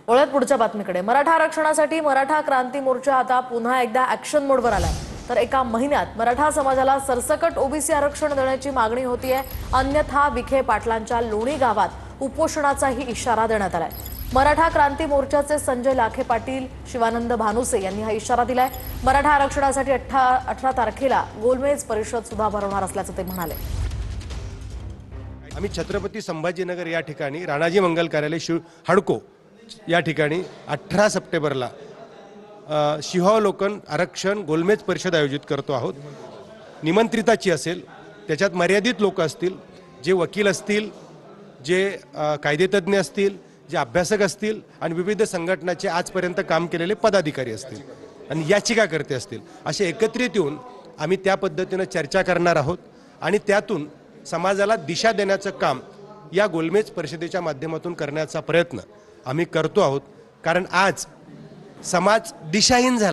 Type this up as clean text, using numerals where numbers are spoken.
वळत पुढच्या बातमीकडे। मराठा आरक्षणासाठी मराठा क्रांती मोर्चा आता पुन्हा एकदा ॲक्शन मोडवर आलाय। तर एका महिन्यात मराठा समाजाला सरसकट ओबीसी आरक्षण देण्याची मागणी होतीये। अन्यथा विखे पाटलांच्या लोणी गावात उपोषणाचाही इशारा देण्यात आलाय। मराठा क्रांती मोर्चाचे संजय लाखे पाटील, शिवानंद भानुसे यांनी हा इशारा दिलाय। मराठा आरक्षणासाठी 18 तारखेला गोलमेज परिषद सुद्धा भरवणार असल्याचं ते म्हणाले। आम्ही छत्रपती संभाजीनगर या ठिकाणी राणाजी मंगल कार्यालय हडको या ठिकाणी 18 सप्टेंबरला शिहावलोकन आरक्षण गोलमेज परिषद आयोजित करतो आहोत। निमंत्रिताची असेल, त्याच्यात मर्यादित लोक असतील, जे वकील असतील, जे कायदेतज्ञ असतील, जे अभ्यासक असतील आणि विविध संघटनाचे आजपर्यंत काम केलेले पदाधिकारी असतील आणि याचिकाकर्ते असतील, असे एकत्रित येऊन आम्ही त्या पद्धतीने चर्चा करणार आहोत आणि त्यातून समाजाला दिशा देण्याचं काम या गोलमेज परिषदेच्या माध्यमातून करण्याचा प्रयत्न आम्ही करतो आहोत। कारण आज समाज दिशाहीन झाला।